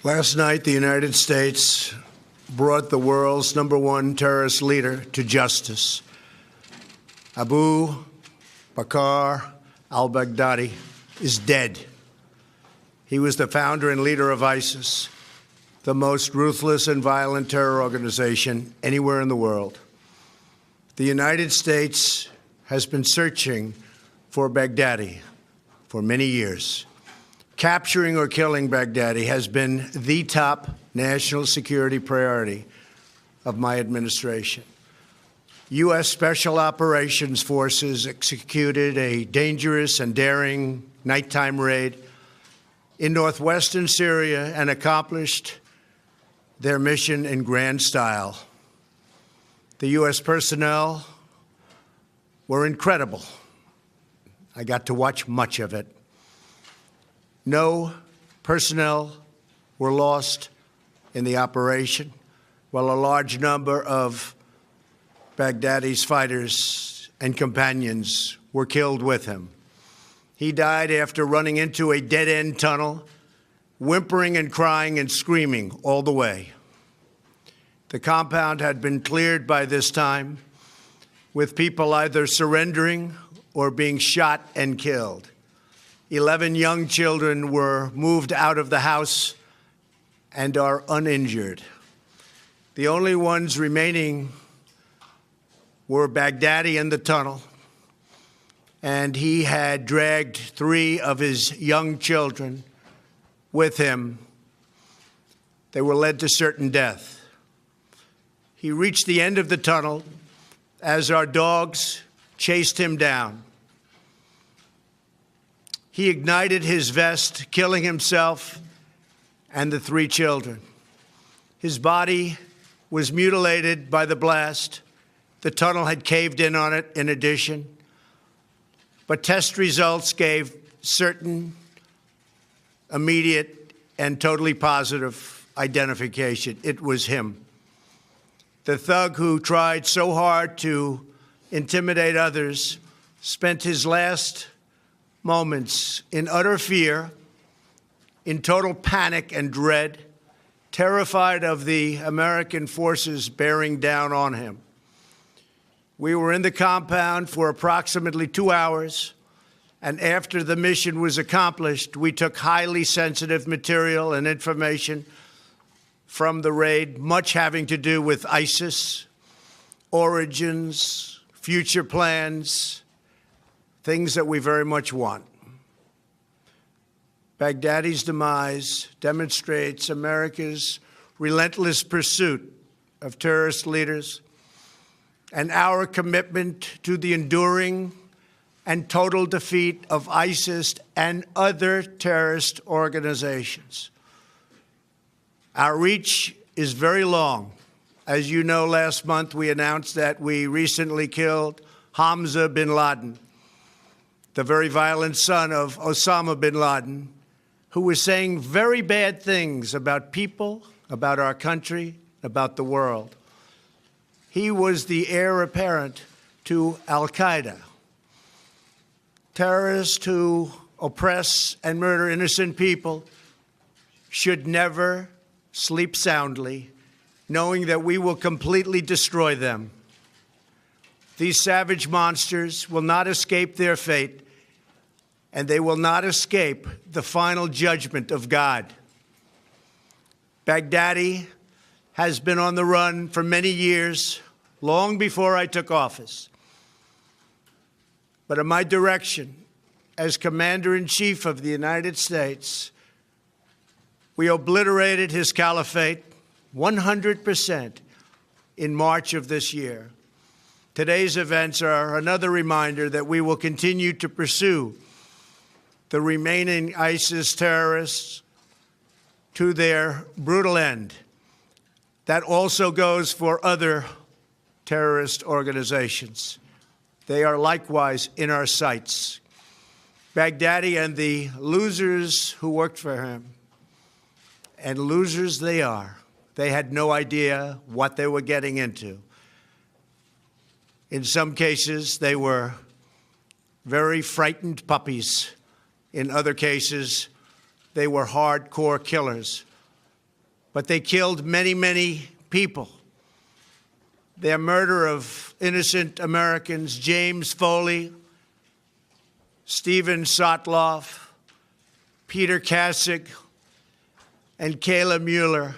Last night, the United States brought the world's #1 terrorist leader to justice. Abu Bakr Al-Baghdadi is dead. He was the founder and leader of ISIS, the most ruthless and violent terror organization anywhere in the world. The United States has been searching for Baghdadi for many years. Capturing or killing Baghdadi has been the top national security priority of my administration. U.S. Special Operations Forces executed a dangerous and daring nighttime raid in northwestern Syria and accomplished their mission in grand style. The U.S. personnel were incredible. I got to watch much of it. No personnel were lost in the operation, while a large number of Baghdadi's fighters and companions were killed with him. He died after running into a dead-end tunnel, whimpering and crying and screaming all the way. The compound had been cleared by this time, with people either surrendering or being shot and killed. 11 young children were moved out of the house and are uninjured. The only ones remaining were Baghdadi in the tunnel, and he had dragged 3 of his young children with him. They were led to certain death. He reached the end of the tunnel as our dogs chased him down. He ignited his vest, killing himself and the 3 children. His body was mutilated by the blast. The tunnel had caved in on it in addition. But test results gave certain, immediate, and totally positive identification. It was him. The thug who tried so hard to intimidate others spent his last moments in utter fear, in total panic and dread, terrified of the American forces bearing down on him. We were in the compound for approximately 2 hours, and after the mission was accomplished, we took highly sensitive material and information from the raid, much having to do with ISIS, origins, future plans, things that we very much want. Baghdadi's demise demonstrates America's relentless pursuit of terrorist leaders and our commitment to the enduring and total defeat of ISIS and other terrorist organizations. Our reach is very long. As you know, last month we announced that we recently killed Hamza bin Laden, the very violent son of Osama bin Laden, who was saying very bad things about people, about our country, about the world. He was the heir apparent to Al-Qaeda. Terrorists who oppress and murder innocent people should never sleep soundly, knowing that we will completely destroy them. These savage monsters will not escape their fate, and they will not escape the final judgment of God. Baghdadi has been on the run for many years, long before I took office. But at my direction, as Commander-in-Chief of the United States, we obliterated his caliphate 100% in March of this year. Today's events are another reminder that we will continue to pursue the remaining ISIS terrorists to their brutal end. That also goes for other terrorist organizations. They are likewise in our sights. Baghdadi and the losers who worked for him, and losers they are. They had no idea what they were getting into. In some cases, they were very frightened puppies. In other cases, they were hardcore killers but they killed many, many people. Their murder of innocent Americans, James Foley, Stephen Sotloff, Peter Kasich, and Kayla Mueller,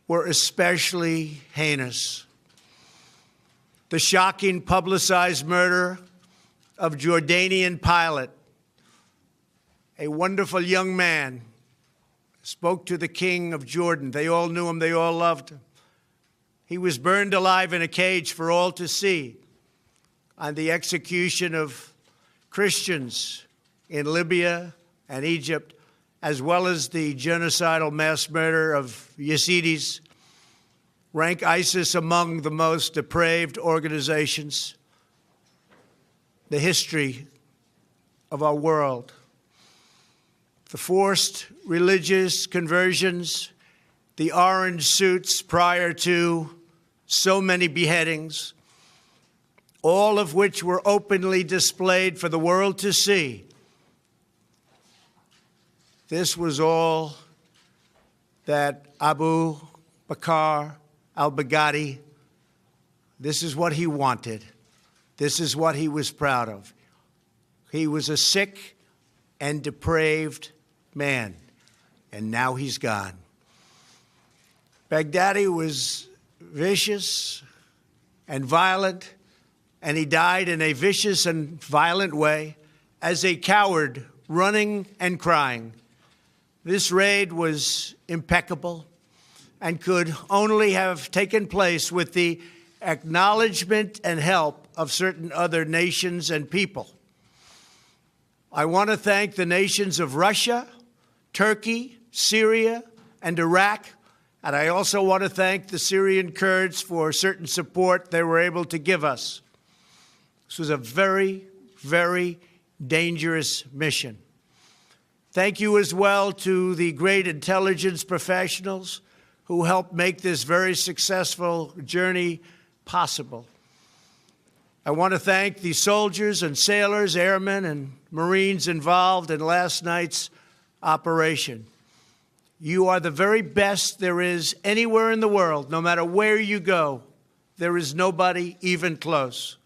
were especially heinous. The shocking publicized murder of Jordanian pilot, a wonderful young man, spoke to the king of Jordan. They all knew him. They all loved him. He was burned alive in a cage for all to see on the execution of Christians in Libya and Egypt, as well as the genocidal mass murder of Yazidis, rank ISIS among the most depraved organizations in the history of our world. The forced religious conversions, the orange suits prior to so many beheadings, all of which were openly displayed for the world to see. This was all that Abu Bakr Al-Baghdadi, this is what he wanted. This is what he was proud of. He was a sick and depraved man, and now he's gone. Baghdadi was vicious and violent, and he died in a vicious and violent way as a coward, running and crying. This raid was impeccable and could only have taken place with the acknowledgement and help of certain other nations and people. I want to thank the nations of Russia, Turkey, Syria, and Iraq, and I also want to thank the Syrian Kurds for certain support they were able to give us. This was a very, very dangerous mission. Thank you as well to the great intelligence professionals who helped make this very successful journey possible. I want to thank the soldiers and sailors, airmen and Marines involved in last night's operation. You are the very best there is anywhere in the world. No matter where you go, there is nobody even close.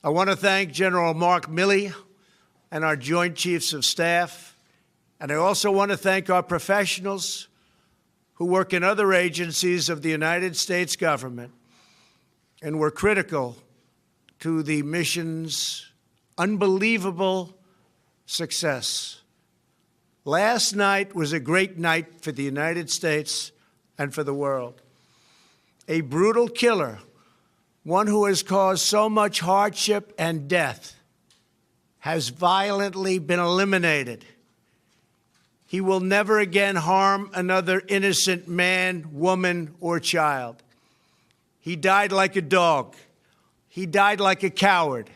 I want to thank General Mark Milley and our Joint Chiefs of Staff. And I also want to thank our professionals who work in other agencies of the United States government and were critical to the mission's unbelievable success. Last night was a great night for the United States and for the world. A brutal killer, one who has caused so much hardship and death, has violently been eliminated. He will never again harm another innocent man, woman, or child. He died like a dog. He died like a coward.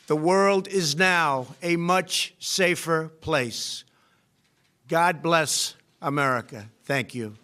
The world is now a much safer place. God bless America. Thank you.